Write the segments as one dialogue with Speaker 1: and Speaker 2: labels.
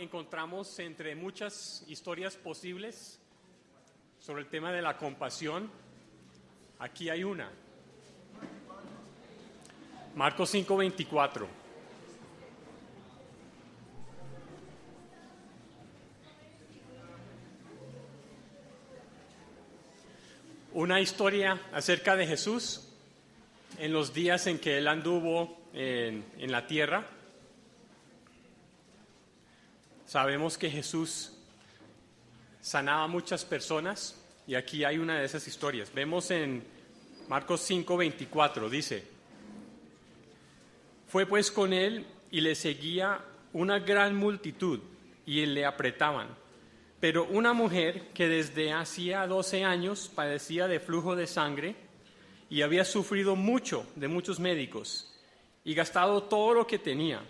Speaker 1: encontramos entre muchas historias posibles sobre el tema de la compasión. Aquí hay una. Marcos 5:24. Una historia acerca de Jesús en los días en que Él anduvo en la tierra. Sabemos que Jesús sanaba a muchas personas y aquí hay una de esas historias. Vemos en Marcos 5:24, dice: Fue pues con él y le seguía una gran multitud y le apretaban. Pero una mujer que desde hacía 12 años padecía de flujo de sangre y había sufrido mucho de muchos médicos y gastado todo lo que tenía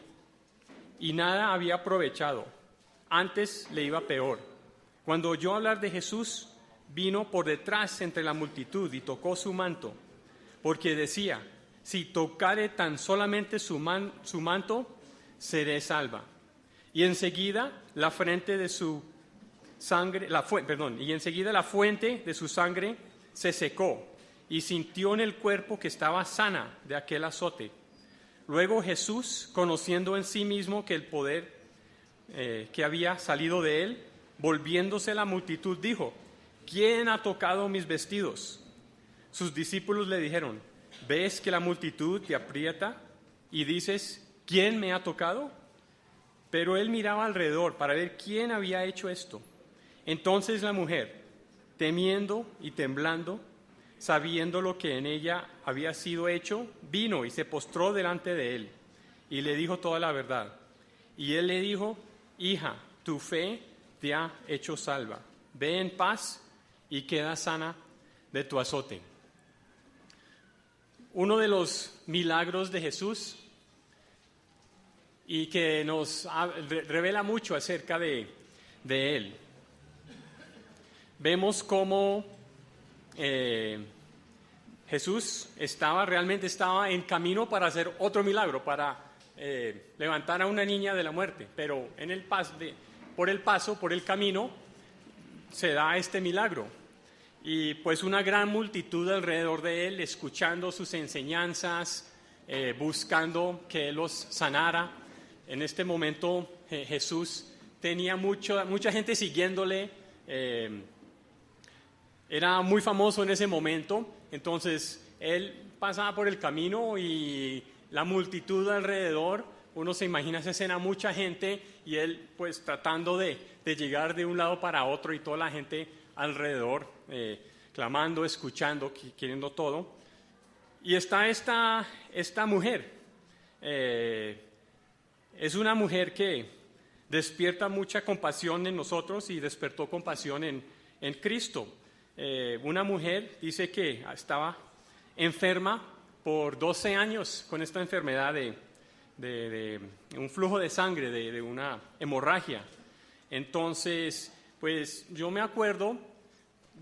Speaker 1: y nada había aprovechado, antes le iba peor. Cuando oyó hablar de Jesús, vino por detrás entre la multitud y tocó su manto, porque decía: si tocare tan solamente su manto, seré salva. Y enseguida la fuente de su sangre se secó y sintió en el cuerpo que estaba sana de aquel azote. Luego Jesús, conociendo en sí mismo que el poder que había salido de él, volviéndose a la multitud, dijo: ¿Quién ha tocado mis vestidos? Sus discípulos le dijeron: ¿ves que la multitud te aprieta y dices: ¿quién me ha tocado? Pero él miraba alrededor para ver quién había hecho esto. Entonces la mujer, temiendo y temblando, sabiendo lo que en ella había sido hecho, vino y se postró delante de él y le dijo toda la verdad. Y él le dijo: hija, tu fe te ha hecho salva. Ve en paz y queda sana de tu azote. Uno de los milagros de Jesús y que nos revela mucho acerca de él. Vemos cómo Jesús realmente estaba en camino para hacer otro milagro, para levantar a una niña de la muerte, pero por el camino se da este milagro. Y pues una gran multitud alrededor de él, escuchando sus enseñanzas, buscando que él los sanara. En este momento Jesús tenía mucha gente siguiéndole, era muy famoso en ese momento. Entonces él pasaba por el camino y la multitud alrededor, uno se imagina esa escena, mucha gente, y él pues tratando de llegar de un lado para otro y toda la gente alrededor, clamando, escuchando, queriendo todo. Y está esta mujer. Es una mujer que despierta mucha compasión en nosotros y despertó compasión en Cristo. Una mujer dice que estaba enferma por 12 años con esta enfermedad de un flujo de sangre, de una hemorragia. Entonces, pues yo me acuerdo,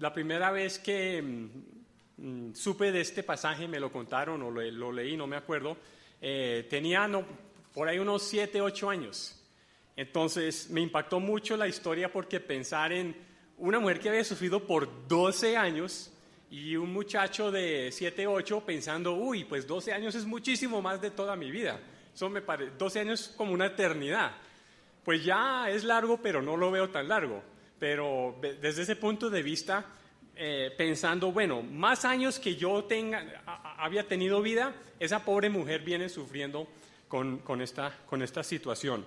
Speaker 1: la primera vez que supe de este pasaje, me lo contaron o lo leí, no me acuerdo, tenía por ahí unos 7, 8 años. Entonces me impactó mucho la historia porque pensar en una mujer que había sufrido por 12 años y un muchacho de 7, 8 pensando: uy, pues 12 años es muchísimo más de toda mi vida. Eso me parece, 12 años como una eternidad. Pues ya es largo, pero no lo veo tan largo. Pero desde ese punto de vista, pensando, bueno, más años que yo había tenido vida, esa pobre mujer viene sufriendo con esta situación.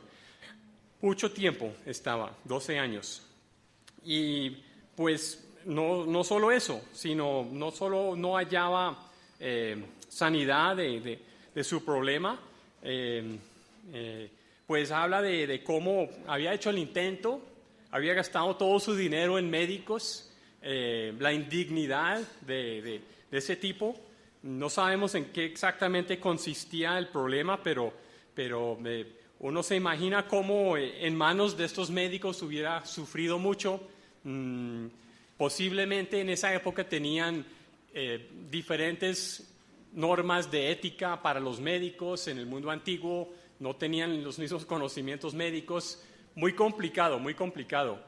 Speaker 1: Mucho tiempo estaba, 12 años. Y pues no solo eso, sino no solo no hallaba sanidad de su problema, pues habla de cómo había hecho el intento, había gastado todo su dinero en médicos, la indignidad de ese tipo. No sabemos en qué exactamente consistía el problema, pero uno se imagina cómo en manos de estos médicos hubiera sufrido mucho. Posiblemente en esa época tenían diferentes normas de ética para los médicos. En el mundo antiguo no tenían los mismos conocimientos médicos, muy complicado, muy complicado.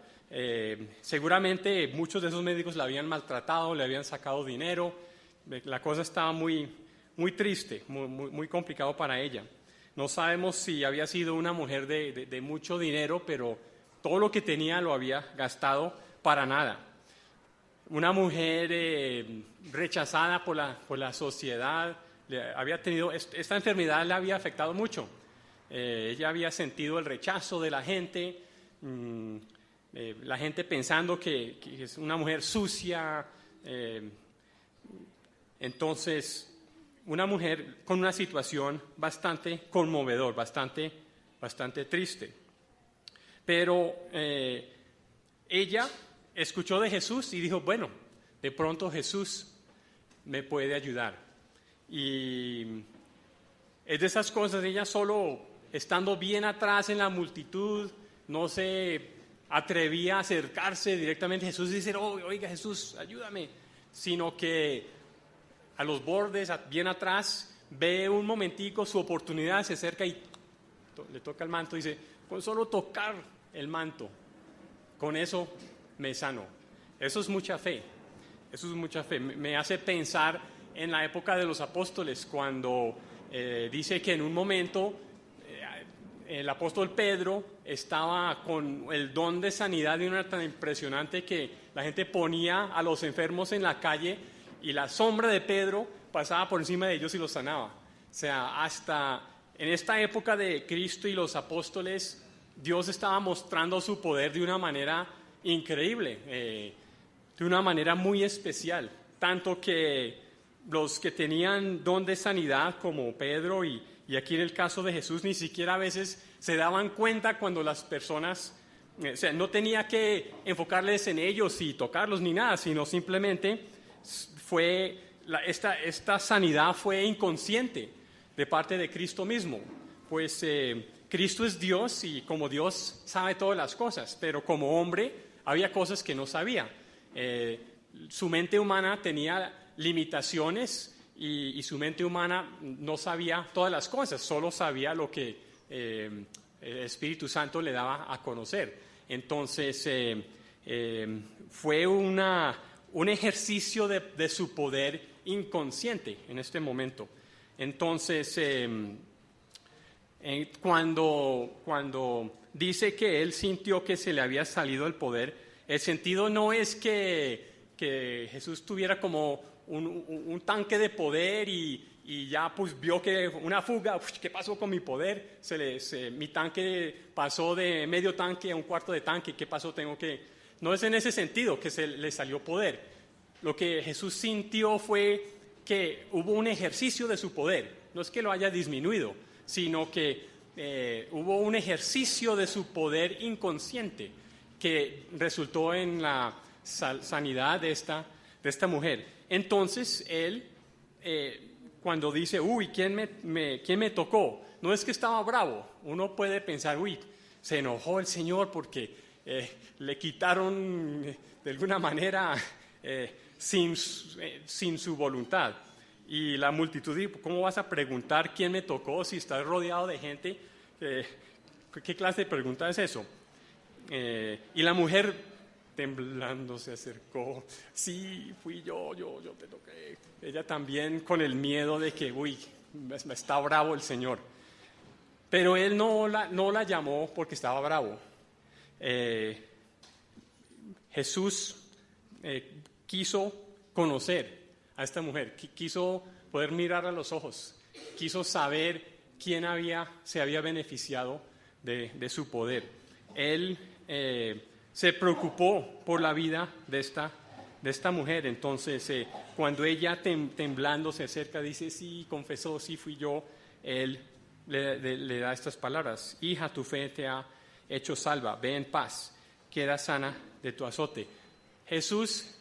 Speaker 1: Seguramente muchos de esos médicos la habían maltratado, le habían sacado dinero. La cosa estaba muy, muy triste, muy complicado para ella. No sabemos si había sido una mujer de mucho dinero, pero todo lo que tenía lo había gastado para nada. Una mujer rechazada por la sociedad, había tenido, esta enfermedad le había afectado mucho. Ella había sentido el rechazo de la gente pensando que es una mujer sucia. Entonces, una mujer con una situación bastante conmovedor, bastante triste. Pero ella escuchó de Jesús y dijo, bueno, de pronto Jesús me puede ayudar. Y es de esas cosas, ella solo estando bien atrás en la multitud, no se atrevía a acercarse directamente a Jesús y decir, oiga Jesús, ayúdame, sino que a los bordes, bien atrás, ve un momentico su oportunidad, se acerca y le toca el manto y dice, con solo tocar el manto, con eso me sano. Eso es mucha fe, Me hace pensar en la época de los apóstoles, cuando dice que en un momento el apóstol Pedro estaba con el don de sanidad de una tan impresionante que la gente ponía a los enfermos en la calle y la sombra de Pedro pasaba por encima de ellos y los sanaba. O sea, hasta en esta época de Cristo y los apóstoles, Dios estaba mostrando su poder de una manera increíble, de una manera muy especial. Tanto que los que tenían don de sanidad, como Pedro y aquí en el caso de Jesús, ni siquiera a veces se daban cuenta cuando las personas, o sea, no tenía que enfocarles en ellos y tocarlos ni nada, sino simplemente esta sanidad fue inconsciente de parte de Cristo mismo. Pues Cristo es Dios y como Dios sabe todas las cosas, pero como hombre había cosas que no sabía. Su mente humana tenía limitaciones y su mente humana no sabía todas las cosas, solo sabía lo que el Espíritu Santo le daba a conocer. Entonces fue un ejercicio de su poder inconsciente en este momento. Entonces, cuando dice que él sintió que se le había salido el poder, el sentido no es que Jesús tuviera como un tanque de poder y ya pues vio que una fuga, ¿qué pasó con mi poder? Mi tanque pasó de medio tanque a un cuarto de tanque, ¿qué pasó? No es en ese sentido que se le salió poder. Lo que Jesús sintió fue que hubo un ejercicio de su poder. No es que lo haya disminuido, sino que hubo un ejercicio de su poder inconsciente que resultó en la sanidad de esta mujer. Entonces, él, cuando dice, ¿quién me tocó? No es que estaba bravo. Uno puede pensar, se enojó el Señor porque le quitaron de alguna manera sin su voluntad. Y la multitud, ¿cómo vas a preguntar quién me tocó si estás rodeado de gente? ¿Qué clase de pregunta es eso? Y la mujer, temblando, se acercó. Sí, fui yo te toqué. Ella también con el miedo de que, me está bravo el Señor. Pero él no la llamó porque estaba bravo. Jesús quiso conocer a esta mujer, quiso poder mirar a los ojos, quiso saber quién se había beneficiado de su poder. Él se preocupó por la vida de esta mujer. Entonces, cuando ella temblando se acerca, dice, sí, confesó, sí fui yo, él le da estas palabras: hija, tu fe te ha hecho salva, ve en paz, queda sana de tu azote. Jesús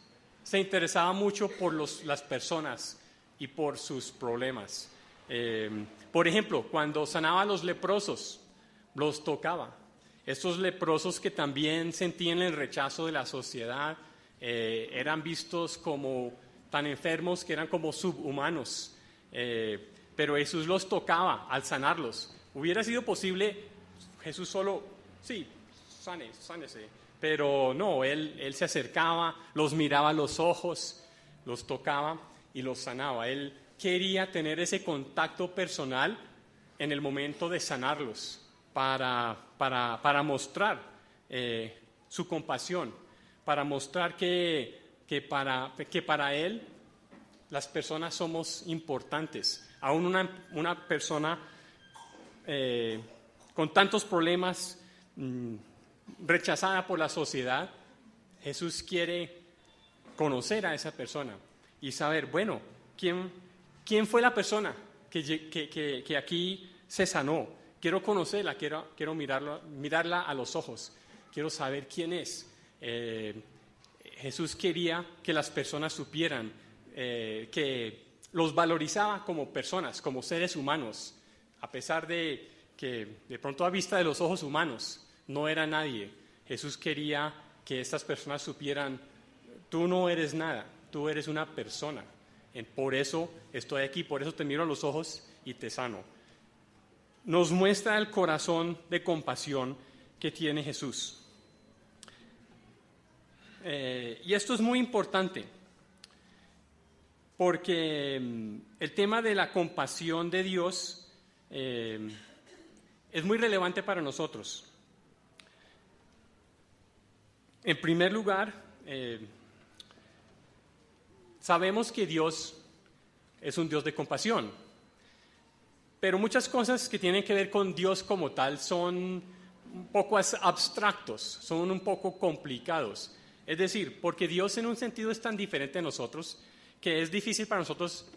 Speaker 1: se interesaba mucho por las personas y por sus problemas. Por ejemplo, cuando sanaba a los leprosos, los tocaba. Estos leprosos que también sentían el rechazo de la sociedad, eran vistos como tan enfermos que eran como subhumanos. Pero Jesús los tocaba al sanarlos. Hubiera sido posible, Jesús solo, sí, sánese. Pero no, él se acercaba, los miraba a los ojos, los tocaba y los sanaba. Él quería tener ese contacto personal en el momento de sanarlos para mostrar su compasión, para mostrar que para él las personas somos importantes. Aún una persona con tantos problemas, rechazada por la sociedad, Jesús quiere conocer a esa persona y saber, bueno, ¿quién fue la persona que aquí se sanó? Quiero conocerla, quiero mirarla a los ojos, quiero saber quién es. Jesús quería que las personas supieran que los valorizaba como personas, como seres humanos, a pesar de que de pronto a vista de los ojos humanos no era nadie. Jesús quería que estas personas supieran, tú no eres nada, tú eres una persona. Por eso estoy aquí, por eso te miro a los ojos y te sano. Nos muestra el corazón de compasión que tiene Jesús. Y esto es muy importante, porque el tema de la compasión de Dios es muy relevante para nosotros. En primer lugar, sabemos que Dios es un Dios de compasión, pero muchas cosas que tienen que ver con Dios como tal son un poco abstractos, son un poco complicados. Es decir, porque Dios en un sentido es tan diferente a nosotros que es difícil para nosotros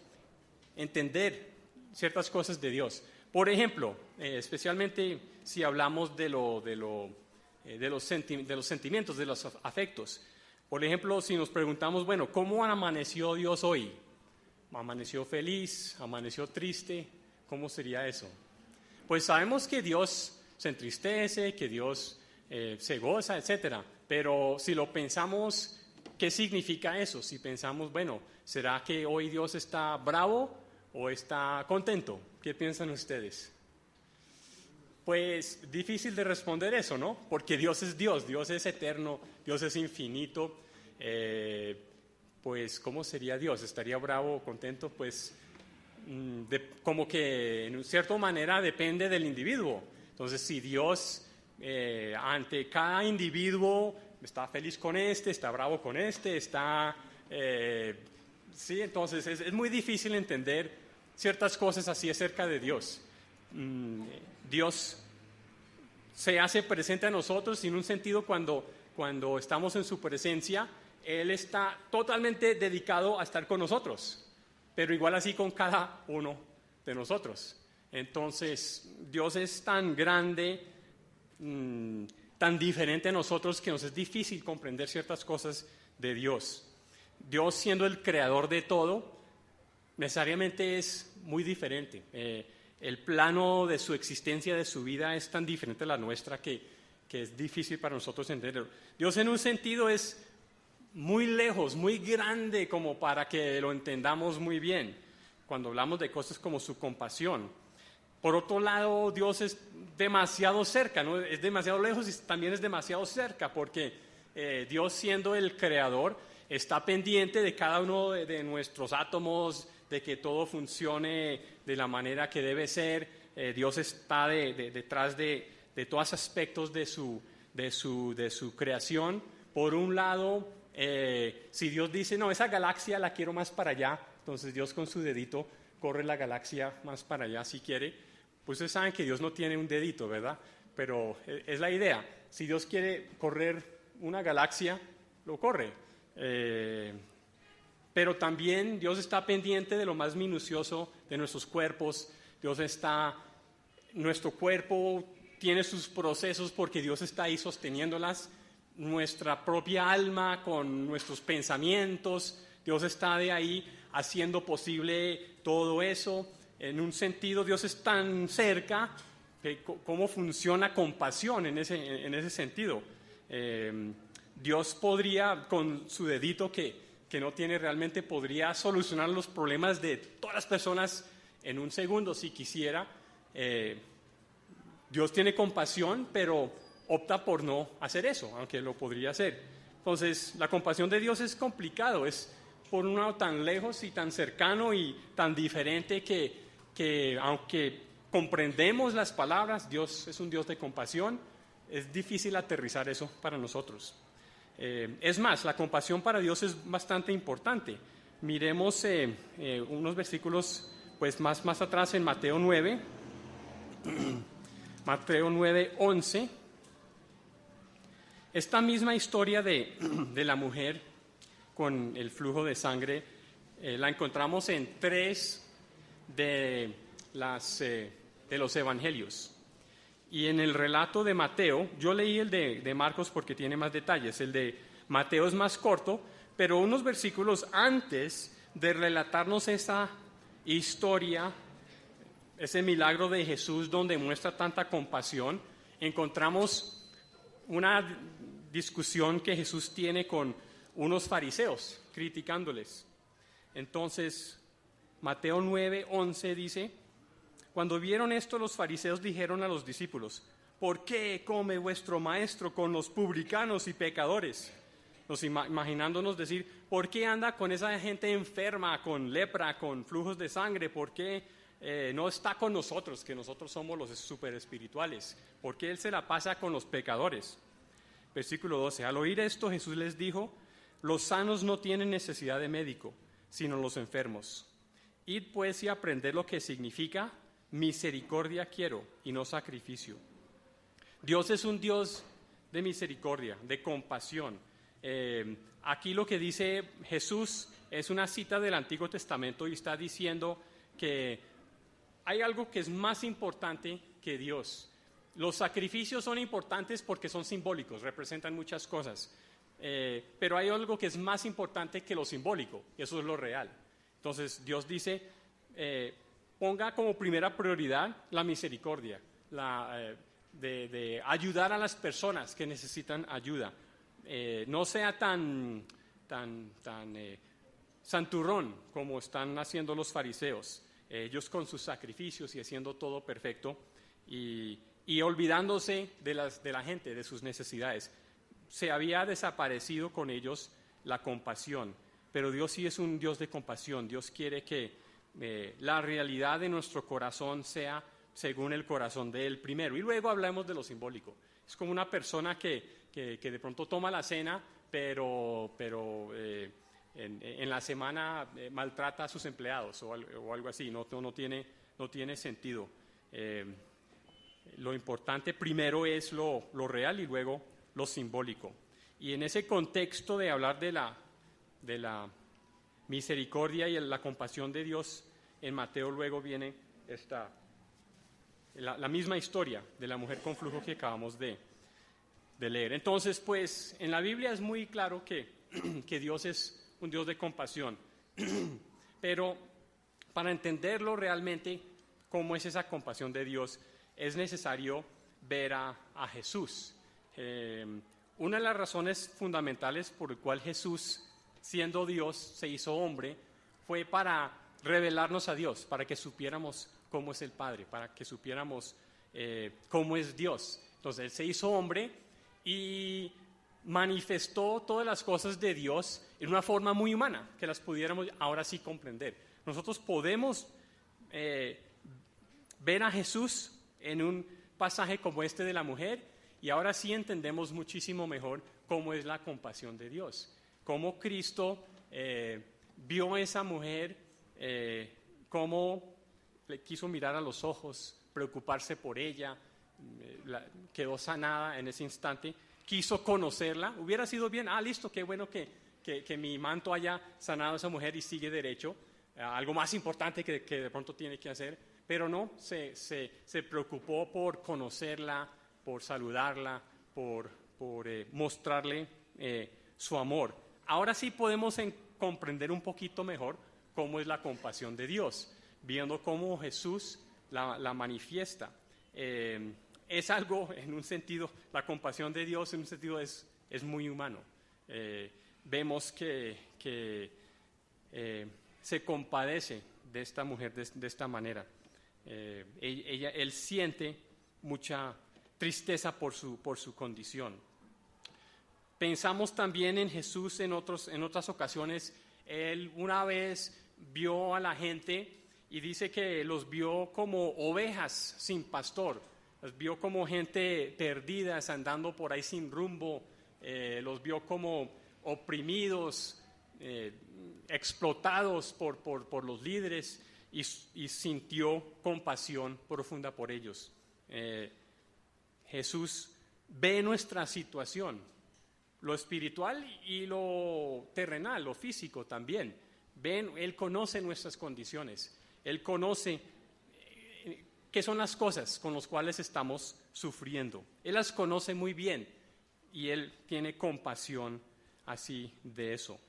Speaker 1: entender ciertas cosas de Dios. Por ejemplo, especialmente si hablamos de los sentimientos, de los afectos. Por ejemplo, si nos preguntamos, bueno, ¿cómo amaneció Dios hoy? ¿Amaneció feliz? ¿Amaneció triste? ¿Cómo sería eso? Pues sabemos que Dios se entristece, que Dios se goza, etcétera. Pero si lo pensamos, ¿qué significa eso? Si pensamos, bueno, ¿será que hoy Dios está bravo o está contento? ¿Qué piensan ustedes? Pues difícil de responder eso, ¿no? Porque Dios es eterno, Dios es infinito. Pues, ¿cómo sería Dios? ¿Estaría bravo o contento? Pues, como que en cierta manera depende del individuo. Entonces, si Dios ante cada individuo está feliz con está bravo con está... sí, entonces es muy difícil entender ciertas cosas así acerca de Dios. Dios se hace presente a nosotros en un sentido cuando estamos en su presencia, Él está totalmente dedicado a estar con nosotros, pero igual así con cada uno de nosotros. Entonces, Dios es tan grande, tan diferente a nosotros que nos es difícil comprender ciertas cosas de Dios. Dios, siendo el creador de todo, necesariamente es muy diferente. El plano de su existencia, de su vida, es tan diferente a la nuestra que es difícil para nosotros entenderlo. Dios en un sentido es muy lejos, muy grande como para que lo entendamos muy bien cuando hablamos de cosas como su compasión. Por otro lado, Dios es demasiado cerca, ¿no? Es demasiado lejos y también es demasiado cerca porque Dios, siendo el creador, está pendiente de cada uno de nuestros átomos, de que todo funcione de la manera que debe ser. Dios está detrás de todos aspectos de su creación. Por un lado, si Dios dice, no, esa galaxia la quiero más para allá, entonces Dios con su dedito corre la galaxia más para allá si quiere. Pues ustedes saben que Dios no tiene un dedito, ¿verdad? Pero es la idea. Si Dios quiere correr una galaxia, lo corre. Pero también Dios está pendiente de lo más minucioso de nuestros cuerpos. Nuestro cuerpo tiene sus procesos porque Dios está ahí sosteniéndolas. Nuestra propia alma con nuestros pensamientos, Dios está de ahí haciendo posible todo eso. En un sentido, Dios es tan cerca que cómo funciona compasión en ese sentido. Dios podría, con su dedito que no tiene realmente, podría solucionar los problemas de todas las personas en un segundo si quisiera. Dios tiene compasión, pero opta por no hacer eso, aunque lo podría hacer. Entonces, la compasión de Dios es complicado, es por un lado tan lejos y tan cercano y tan diferente que aunque comprendemos las palabras, Dios es un Dios de compasión, es difícil aterrizar eso para nosotros. Es más, la compasión para Dios es bastante importante. Miremos unos versículos pues, más atrás en Mateo 9, Mateo 9, 11. Esta misma historia de la mujer con el flujo de sangre la encontramos en 3 de los evangelios. Y en el relato de Mateo, yo leí el de Marcos porque tiene más detalles, el de Mateo es más corto, pero unos versículos antes de relatarnos esa historia, ese milagro de Jesús donde muestra tanta compasión, encontramos una discusión que Jesús tiene con unos fariseos, criticándoles. Entonces, Mateo 9:11 dice: cuando vieron esto, los fariseos dijeron a los discípulos: ¿por qué come vuestro maestro con los publicanos y pecadores? Nos imaginándonos decir, ¿por qué anda con esa gente enferma, con lepra, con flujos de sangre? ¿Por qué no está con nosotros, que nosotros somos los super espirituales? ¿Por qué él se la pasa con los pecadores? Versículo 12. Al oír esto, Jesús les dijo: los sanos no tienen necesidad de médico, sino los enfermos. Id pues y aprended lo que significa misericordia quiero y no sacrificio. Dios es un Dios de misericordia, de compasión. Aquí lo que dice Jesús es una cita del Antiguo Testamento y está diciendo que hay algo que es más importante que Dios. Los sacrificios son importantes porque son simbólicos, representan muchas cosas, pero hay algo que es más importante que lo simbólico, y eso es lo real. Entonces Dios dice, ponga como primera prioridad la misericordia, de ayudar a las personas que necesitan ayuda. No sea tan santurrón como están haciendo los fariseos, ellos con sus sacrificios y haciendo todo perfecto y olvidándose de la gente, de sus necesidades. Se había desaparecido con ellos la compasión, pero Dios sí es un Dios de compasión. Dios quiere que la realidad de nuestro corazón sea según el corazón de Él primero, y luego hablamos de lo simbólico. Es como una persona que de pronto toma la cena, pero en la semana maltrata a sus empleados o algo así. No tiene sentido. Lo importante primero es lo real y luego lo simbólico. Y en ese contexto de hablar de la misericordia y la compasión de Dios, en Mateo luego viene la misma historia de la mujer con flujo que acabamos de leer. Entonces, pues, en la Biblia es muy claro que Dios es un Dios de compasión, pero para entenderlo realmente, cómo es esa compasión de Dios, es necesario ver a Jesús. Una de las razones fundamentales por la cual Jesús, siendo Dios, se hizo hombre, fue para revelarnos a Dios, para que supiéramos cómo es el Padre, para que supiéramos cómo es Dios. Entonces, Él se hizo hombre y manifestó todas las cosas de Dios en una forma muy humana, que las pudiéramos ahora sí comprender. Nosotros podemos ver a Jesús en un pasaje como este de la mujer, y ahora sí entendemos muchísimo mejor cómo es la compasión de Dios, cómo Cristo vio a esa mujer, cómo le quiso mirar a los ojos, preocuparse por ella, quedó sanada en ese instante, quiso conocerla. Hubiera sido bien, listo, qué bueno que mi manto haya sanado a esa mujer y sigue derecho, algo más importante que de pronto tiene que hacer, pero no, se preocupó por conocerla, por saludarla, por mostrarle su amor. Ahora sí podemos comprender un poquito mejor cómo es la compasión de Dios, viendo cómo Jesús la manifiesta. Es algo, en un sentido, la compasión de Dios en un sentido es muy humano. Vemos que se compadece de esta mujer de esta manera. Él siente mucha tristeza por su condición. Pensamos también en Jesús en otras ocasiones. Él una vez vio a la gente y dice que los vio como ovejas sin pastor, los vio como gente perdidas andando por ahí sin rumbo, los vio como oprimidos, explotados por los líderes y sintió compasión profunda por ellos. Jesús ve nuestra situación, lo espiritual y lo terrenal, lo físico también. Él conoce nuestras condiciones, Él conoce qué son las cosas con las cuales estamos sufriendo. Él las conoce muy bien y Él tiene compasión así de eso.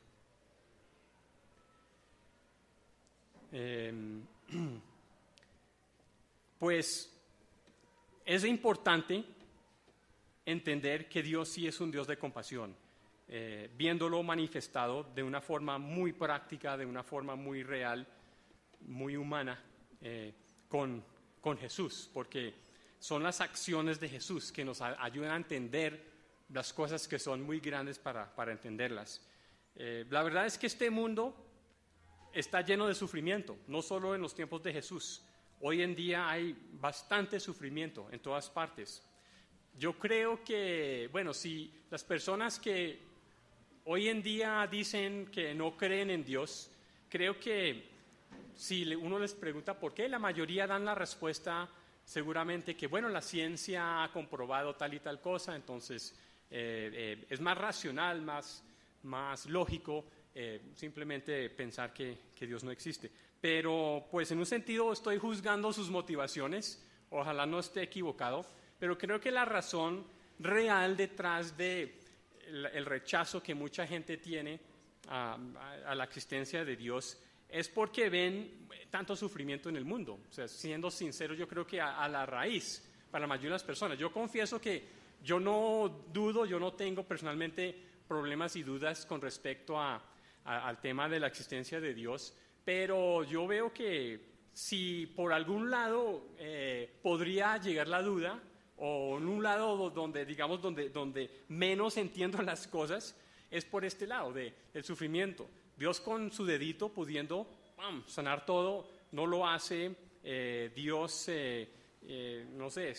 Speaker 1: Pues es importante entender que Dios sí es un Dios de compasión, viéndolo manifestado de una forma muy práctica, de una forma muy real, muy humana, con Jesús, porque son las acciones de Jesús que nos ayudan a entender las cosas que son muy grandes para entenderlas. La verdad es que este mundo está lleno de sufrimiento, no solo en los tiempos de Jesús. Hoy en día hay bastante sufrimiento en todas partes. Yo creo que, bueno, si las personas que hoy en día dicen que no creen en Dios, creo que si uno les pregunta por qué, la mayoría dan la respuesta seguramente que, bueno, la ciencia ha comprobado tal y tal cosa, entonces es más racional, más lógico simplemente pensar que Dios no existe. Pero pues en un sentido estoy juzgando sus motivaciones, ojalá no esté equivocado, pero creo que la razón real detrás de el rechazo que mucha gente tiene a la existencia de Dios es porque ven tanto sufrimiento en el mundo. O sea, siendo sincero, yo creo que a la raíz, para la mayoría de las personas, yo confieso que yo no dudo, yo no tengo personalmente problemas y dudas con respecto al tema de la existencia de Dios, pero yo veo que si por algún lado podría llegar la duda, o en un lado donde, digamos, donde menos entiendo las cosas, es por este lado del sufrimiento. Dios con su dedito pudiendo sanar todo, no lo hace. Dios, no sé,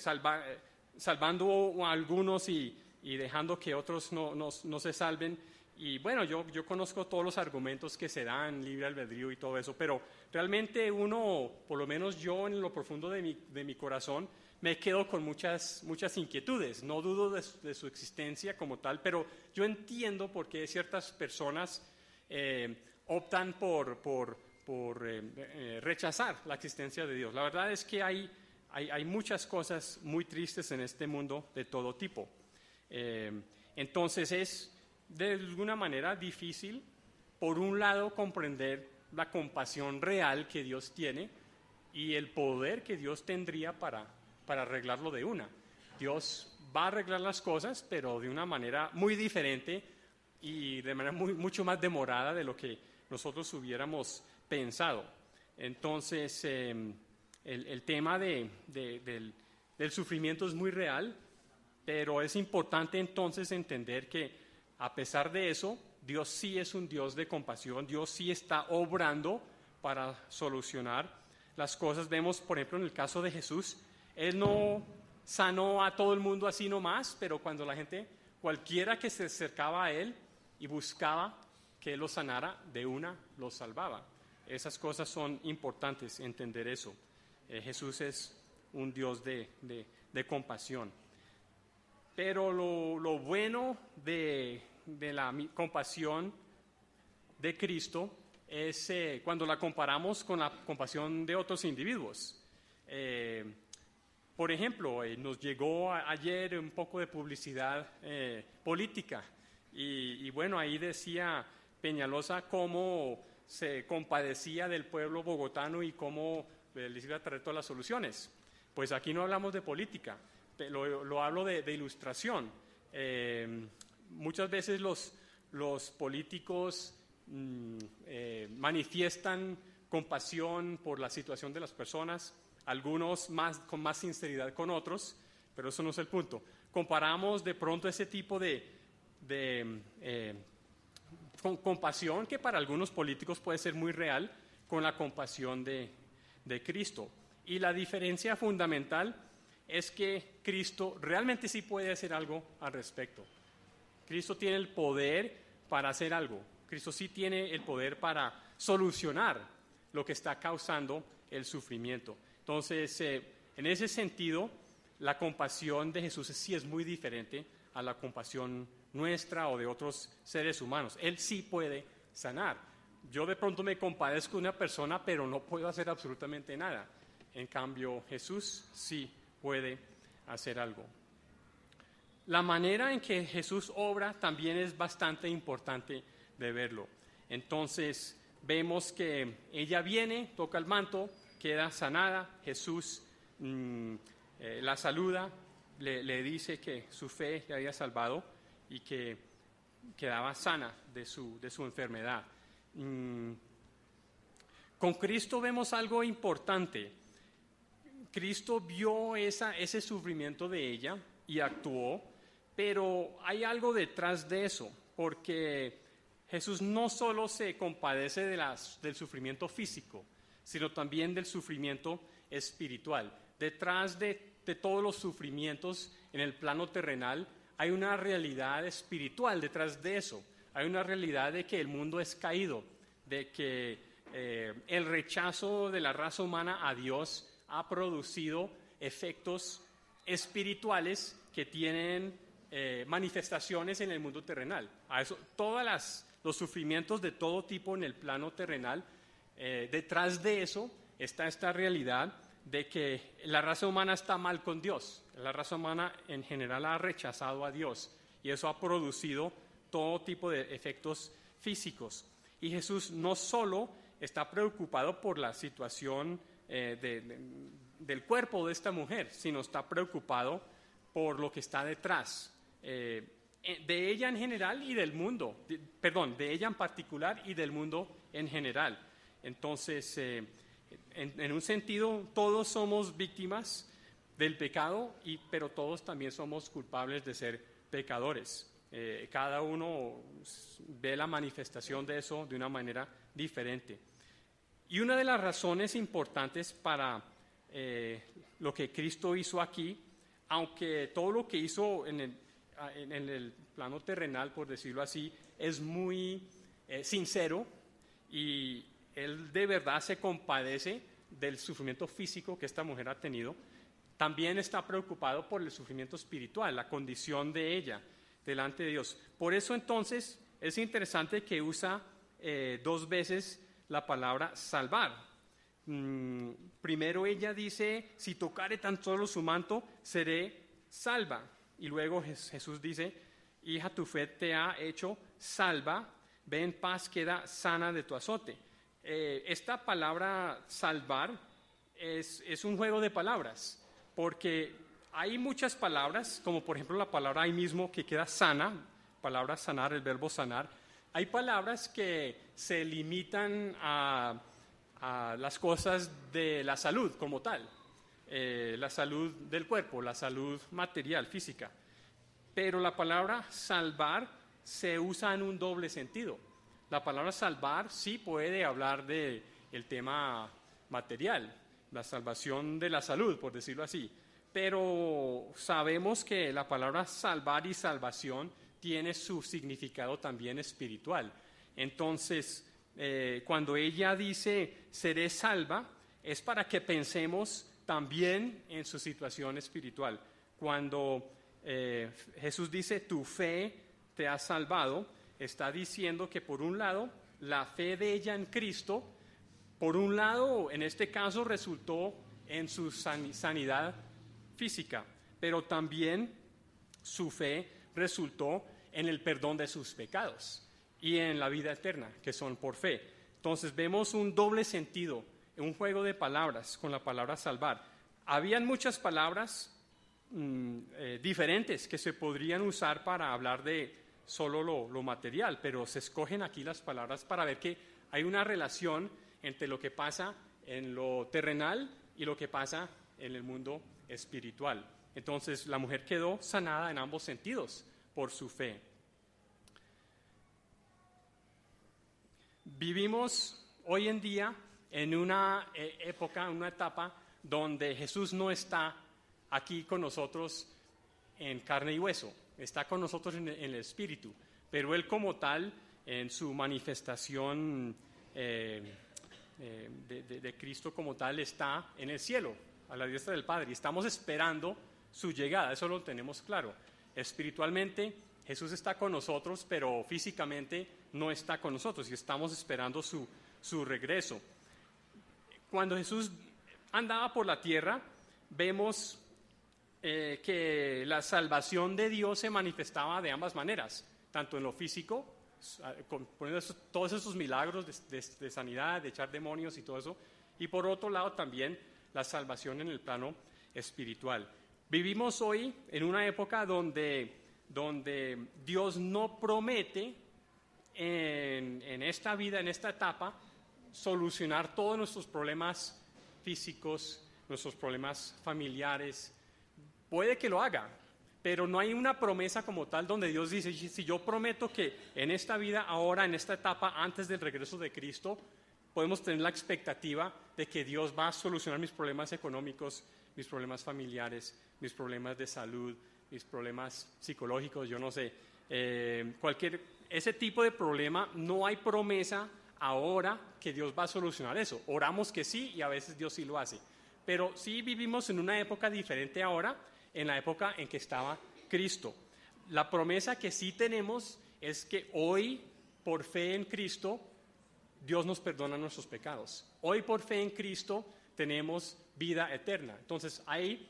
Speaker 1: salvando a algunos y dejando que otros no se salven. Y bueno, yo conozco todos los argumentos que se dan, libre albedrío y todo eso, pero realmente uno, por lo menos yo en lo profundo de mi corazón, me quedo con muchas inquietudes. No dudo de su existencia como tal, pero yo entiendo por qué ciertas personas optan por rechazar la existencia de Dios. La verdad es que hay muchas cosas muy tristes en este mundo de todo tipo. Entonces es de alguna manera difícil, por un lado, comprender la compasión real que Dios tiene y el poder que Dios tendría para arreglarlo de una. Dios va a arreglar las cosas, pero de una manera muy diferente y de manera mucho más demorada de lo que nosotros hubiéramos pensado. Entonces, el tema del sufrimiento es muy real, pero es importante entonces entender que a pesar de eso, Dios sí es un Dios de compasión, Dios sí está obrando para solucionar las cosas. Vemos, por ejemplo, en el caso de Jesús, Él no sanó a todo el mundo así nomás, pero cuando la gente, cualquiera que se acercaba a Él y buscaba que Él lo sanara, de una lo salvaba. Esas cosas son importantes, entender eso. Jesús es un Dios de compasión. Pero lo bueno de la compasión de Cristo es cuando la comparamos con la compasión de otros individuos. Por ejemplo, nos llegó ayer un poco de publicidad política y bueno, ahí decía Peñalosa cómo se compadecía del pueblo bogotano y cómo les iba a traer todas las soluciones. Pues aquí no hablamos de política, lo hablo de ilustración. Muchas veces los políticos manifiestan compasión por la situación de las personas, algunos con más sinceridad con otros, pero eso no es el punto. Comparamos de pronto ese tipo de compasión, que para algunos políticos puede ser muy real, con la compasión de Cristo. Y la diferencia fundamental es que Cristo realmente sí puede hacer algo al respecto. Cristo tiene el poder para hacer algo. Cristo sí tiene el poder para solucionar lo que está causando el sufrimiento. Entonces, en ese sentido, la compasión de Jesús sí es muy diferente a la compasión nuestra o de otros seres humanos. Él sí puede sanar. Yo de pronto me compadezco de una persona, pero no puedo hacer absolutamente nada. En cambio, Jesús sí puede hacer algo. La manera en que Jesús obra también es bastante importante de verlo. Entonces, vemos que ella viene, toca el manto, queda sanada. Jesús la saluda, le dice que su fe le había salvado y que quedaba sana de su enfermedad. Con Cristo vemos algo importante. Cristo vio ese sufrimiento de ella y actuó, pero hay algo detrás de eso, porque Jesús no solo se compadece del sufrimiento físico, sino también del sufrimiento espiritual. Detrás de todos los sufrimientos en el plano terrenal hay una realidad espiritual detrás de eso. Hay una realidad de que el mundo es caído, de que el rechazo de la raza humana a Dios ha producido efectos espirituales que tienen manifestaciones en el mundo terrenal. A eso, los sufrimientos de todo tipo en el plano terrenal, detrás de eso está esta realidad de que la raza humana está mal con Dios. La raza humana en general ha rechazado a Dios y eso ha producido todo tipo de efectos físicos. Y Jesús no solo está preocupado por la situación del cuerpo de esta mujer, sino está preocupado por lo que está detrás de ella en general y del mundo, de ella en particular y del mundo en general. Entonces, en un sentido, todos somos víctimas del pecado, pero todos también somos culpables de ser pecadores. Cada uno ve la manifestación de eso de una manera diferente. Y una de las razones importantes para lo que Cristo hizo aquí, aunque todo lo que hizo en el plano terrenal, por decirlo así, es muy sincero y Él de verdad se compadece del sufrimiento físico que esta mujer ha tenido, también está preocupado por el sufrimiento espiritual, la condición de ella delante de Dios. Por eso entonces es interesante que usa 2 veces la palabra salvar. Primero ella dice, si tocare tan solo su manto, seré salva. Y luego Jesús dice, hija, tu fe te ha hecho salva, ve en paz, queda sana de tu azote. Esta palabra salvar es un juego de palabras, porque hay muchas palabras, como por ejemplo la palabra ahí mismo que queda sana, palabra sanar, el verbo sanar. Hay palabras que se limitan a las cosas de la salud como tal, la salud del cuerpo, la salud material, física. Pero la palabra salvar se usa en un doble sentido. La palabra salvar sí puede hablar del tema material, la salvación de la salud, por decirlo así. Pero sabemos que la palabra salvar y salvación tiene su significado también espiritual. Entonces, cuando ella dice seré salva, es para que pensemos también en su situación espiritual. Cuando Jesús dice tu fe te ha salvado, está diciendo que por un lado la fe de ella en Cristo, por un lado en este caso resultó en su sanidad física, pero también su fe resultó en el perdón de sus pecados y en la vida eterna, que son por fe. Entonces vemos un doble sentido, un juego de palabras con la palabra salvar. Habían muchas palabras diferentes que se podrían usar para hablar de solo lo material, pero se escogen aquí las palabras para ver que hay una relación entre lo que pasa en lo terrenal y lo que pasa en el mundo espiritual. Entonces la mujer quedó sanada en ambos sentidos por su fe. Vivimos hoy en día en una época, una etapa donde Jesús no está aquí con nosotros en carne y hueso, está con nosotros en el Espíritu, pero Él como tal, en su manifestación de Cristo como tal, está en el cielo, a la diestra del Padre, y estamos esperando su llegada, eso lo tenemos claro. Espiritualmente Jesús está con nosotros, pero físicamente no está con nosotros y estamos esperando su regreso. Cuando Jesús andaba por la tierra, vemos que la salvación de Dios se manifestaba de ambas maneras, tanto en lo físico, poniendo todos esos milagros de sanidad, de echar demonios y todo eso, y por otro lado también la salvación en el plano espiritual. Vivimos hoy en una época donde Dios no promete en esta vida, en esta etapa, solucionar todos nuestros problemas físicos, nuestros problemas familiares. Puede que lo haga, pero no hay una promesa como tal donde Dios dice, si yo prometo que en esta vida, ahora, en esta etapa, antes del regreso de Cristo, podemos tener la expectativa de que Dios va a solucionar mis problemas económicos, mis problemas familiares, mis problemas de salud, mis problemas psicológicos, yo no sé, ese tipo de problema, no hay promesa ahora que Dios va a solucionar eso. Oramos que sí y a veces Dios sí lo hace, pero sí vivimos en una época diferente ahora, en la época en que estaba Cristo. La promesa que sí tenemos es que hoy, por fe en Cristo, Dios nos perdona nuestros pecados. Hoy, por fe en Cristo, tenemos vida eterna. Entonces, hay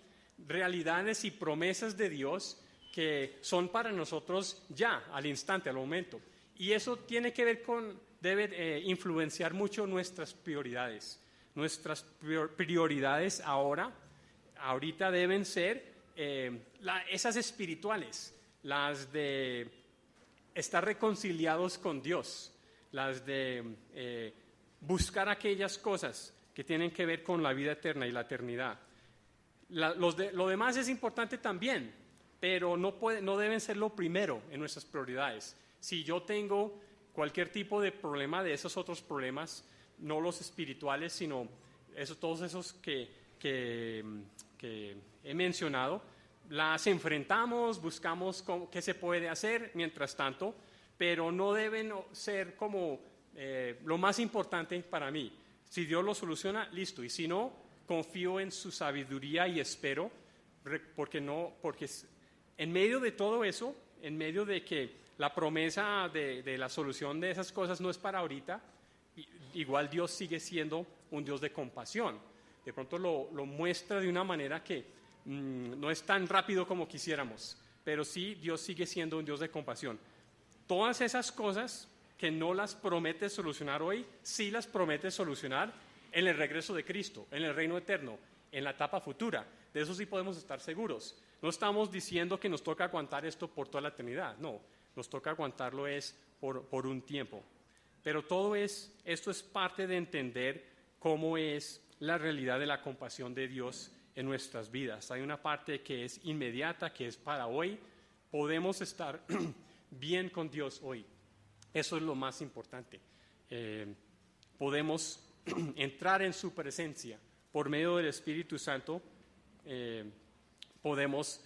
Speaker 1: realidades y promesas de Dios que son para nosotros ya, al instante, al momento. Y eso tiene que ver debe influenciar mucho nuestras prioridades. Nuestras prioridades ahorita deben ser esas espirituales, las de estar reconciliados con Dios, las de buscar aquellas cosas que tienen que ver con la vida eterna y la eternidad. Lo demás es importante también, pero no deben ser lo primero en nuestras prioridades. Si yo tengo cualquier tipo de problema de esos otros problemas, no los espirituales, sino todos esos que he mencionado, las enfrentamos, buscamos qué se puede hacer mientras tanto, pero no deben ser como lo más importante para mí. Si Dios lo soluciona, listo, y si no, confío en su sabiduría y espero, porque en medio de todo eso, en medio de que la promesa de la solución de esas cosas no es para ahorita, igual Dios sigue siendo un Dios de compasión. De pronto lo muestra de una manera que no es tan rápido como quisiéramos, pero sí, Dios sigue siendo un Dios de compasión. Todas esas cosas que no las promete solucionar hoy, sí las promete solucionar en el regreso de Cristo, en el reino eterno, en la etapa futura. De eso sí podemos estar seguros. No estamos diciendo que nos toca aguantar esto por toda la eternidad, no, nos toca aguantarlo por un tiempo. Pero esto es parte de entender cómo es la realidad de la compasión de Dios en nuestras vidas. Hay una parte que es inmediata, que es para hoy. Podemos estar bien con Dios hoy. Eso es lo más importante. Podemos entrar en su presencia por medio del Espíritu Santo. Podemos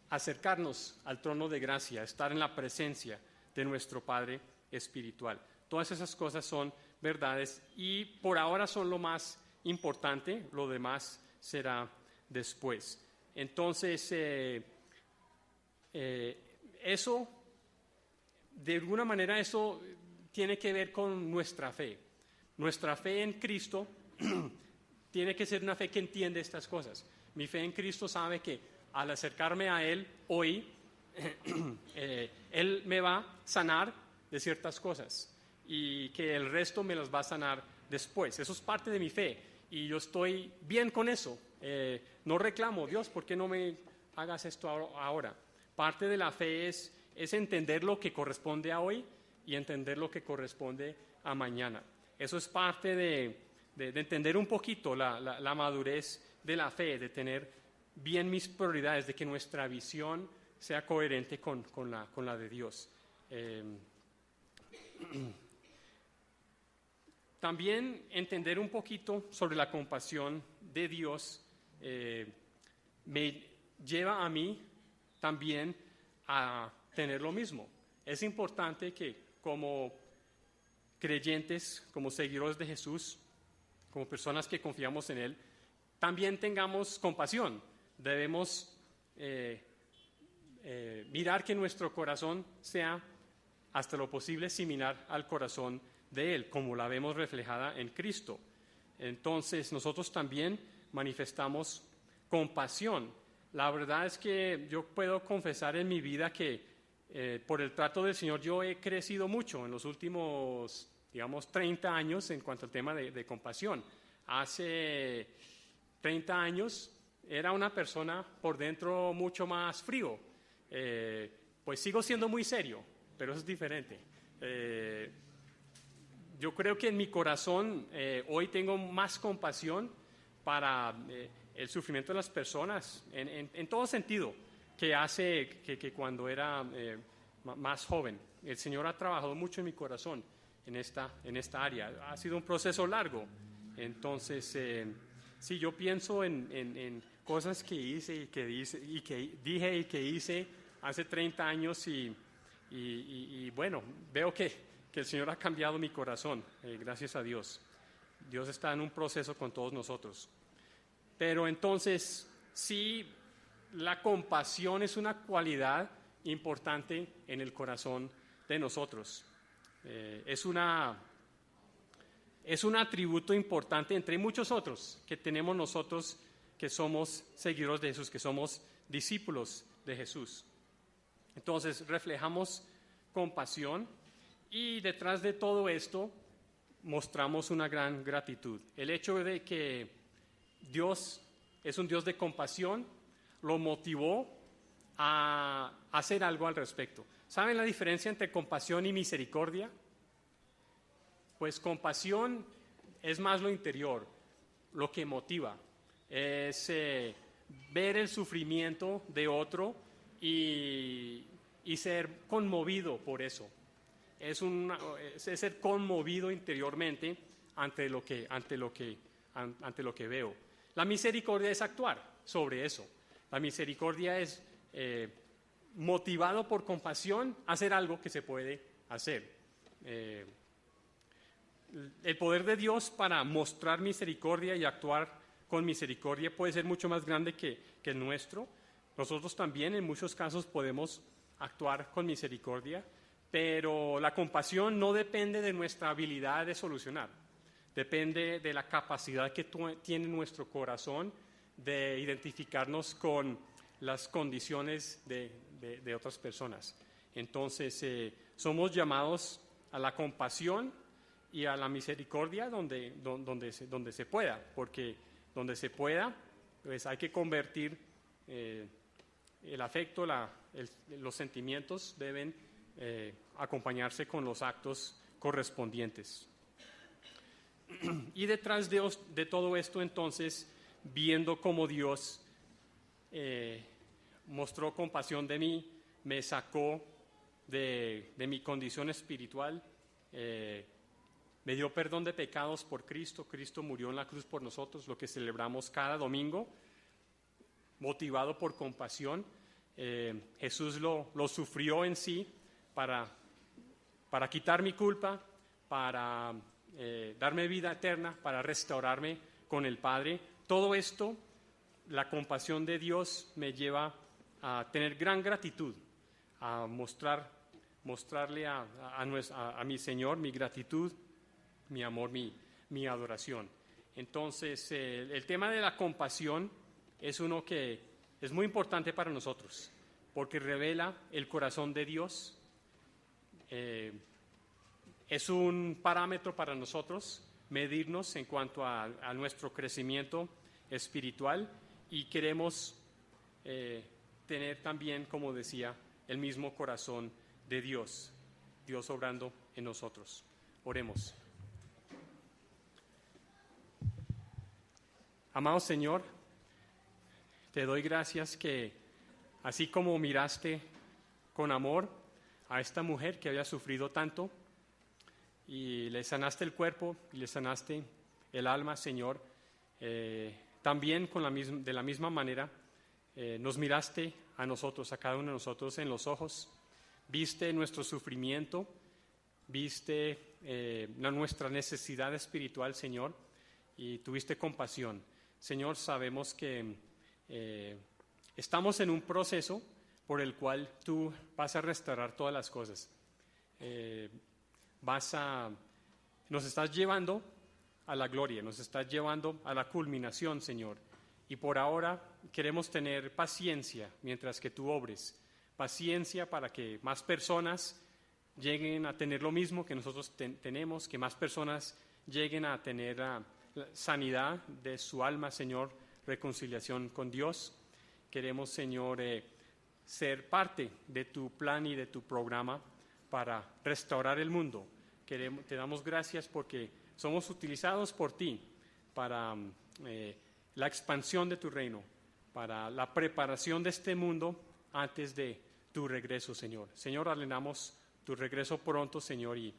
Speaker 1: acercarnos al trono de gracia, estar en la presencia de nuestro Padre espiritual. Todas esas cosas son verdades y por ahora son lo más importante, lo demás será después. Entonces, eso, de alguna manera, eso tiene que ver con nuestra fe. Nuestra fe en Cristo tiene que ser una fe que entiende estas cosas. Mi fe en Cristo sabe que al acercarme a Él hoy, Él me va a sanar de ciertas cosas y que el resto me las va a sanar después. Eso es parte de mi fe y yo estoy bien con eso. No reclamo, Dios, ¿por qué no me hagas esto ahora? Parte de la fe es entender lo que corresponde a hoy y entender lo que corresponde a mañana. Eso es parte de entender un poquito la madurez de la fe, de tener bien mis prioridades, de que nuestra visión sea coherente con la de Dios. También entender un poquito sobre la compasión de Dios me lleva a mí también a tener lo mismo. Es importante que como creyentes, como seguidores de Jesús, como personas que confiamos en Él, también tengamos compasión. Debemos mirar que nuestro corazón sea hasta lo posible similar al corazón de Él, como la vemos reflejada en Cristo. Entonces nosotros también manifestamos compasión. La verdad es que yo puedo confesar en mi vida que por el trato del Señor yo he crecido mucho en los últimos, digamos, 30 años en cuanto al tema de compasión. Hace 30 años era una persona por dentro mucho más frío. Pues sigo siendo muy serio, pero eso es diferente. Yo creo que en mi corazón hoy tengo más compasión para el sufrimiento de las personas, en todo sentido, que cuando era más joven. El Señor ha trabajado mucho en mi corazón en esta área. Ha sido un proceso largo. Entonces, sí, yo pienso en cosas que hice y que dije y que hice hace 30 años y bueno, veo que el Señor ha cambiado mi corazón, gracias a Dios. Dios está en un proceso con todos nosotros. Pero entonces, sí, la compasión es una cualidad importante en el corazón de nosotros. Es un atributo importante entre muchos otros que tenemos nosotros que somos seguidores de Jesús, que somos discípulos de Jesús. Entonces, reflejamos compasión y detrás de todo esto mostramos una gran gratitud. El hecho de que Dios es un Dios de compasión lo motivó a hacer algo al respecto. ¿Saben la diferencia entre compasión y misericordia? Pues compasión es más lo interior, lo que motiva. Es ver el sufrimiento de otro y ser conmovido por eso. Es ser conmovido interiormente ante lo que veo. La misericordia es actuar sobre eso. La misericordia es motivado por compasión hacer algo que se puede hacer. El poder de Dios para mostrar misericordia y actuar con misericordia puede ser mucho más grande que el nuestro. Nosotros también en muchos casos podemos actuar con misericordia, pero la compasión no depende de nuestra habilidad de solucionar, depende de la capacidad que tiene nuestro corazón de identificarnos con las condiciones de otras personas. Entonces, somos llamados a la compasión y a la misericordia donde se pueda, porque donde se pueda, pues hay que convertir el afecto, los sentimientos deben acompañarse con los actos correspondientes. Y detrás de todo esto, entonces, viendo cómo Dios mostró compasión de mí, me sacó de mi condición espiritual, me dio perdón de pecados por Cristo. Cristo murió en la cruz por nosotros, lo que celebramos cada domingo, motivado por compasión. Jesús lo sufrió en sí para quitar mi culpa, para darme vida eterna, para restaurarme con el Padre. Todo esto, la compasión de Dios me lleva a tener gran gratitud, a mostrarle a mi Señor mi gratitud, mi amor, mi adoración. Entonces, el tema de la compasión es uno que es muy importante para nosotros, porque revela el corazón de Dios. Es un parámetro para nosotros medirnos en cuanto a nuestro crecimiento espiritual, y queremos tener también, como decía, el mismo corazón de Dios, Dios obrando en nosotros. Oremos. Amado Señor, Te doy gracias que así como miraste con amor a esta mujer que había sufrido tanto y le sanaste el cuerpo y le sanaste el alma, Señor, también de la misma manera nos miraste a nosotros, a cada uno de nosotros en los ojos, viste nuestro sufrimiento, viste nuestra necesidad espiritual, Señor, y tuviste compasión. Señor, sabemos que estamos en un proceso por el cual tú vas a restaurar todas las cosas. Nos estás llevando a la gloria, nos estás llevando a la culminación, Señor. Y por ahora queremos tener paciencia mientras que tú obres. Paciencia para que más personas lleguen a tener lo mismo que nosotros tenemos, que más personas lleguen a tener la sanidad de su alma, Señor, reconciliación con Dios. Queremos, Señor, ser parte de tu plan y de tu programa para restaurar el mundo. Te damos gracias porque somos utilizados por ti para la expansión de tu reino, para la preparación de este mundo antes de tu regreso, Señor. Señor, anhelamos tu regreso pronto, Señor, y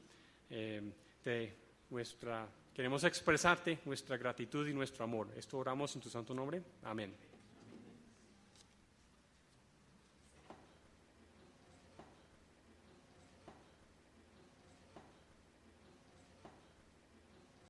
Speaker 1: queremos expresarte nuestra gratitud y nuestro amor. Esto oramos en tu santo nombre. Amén.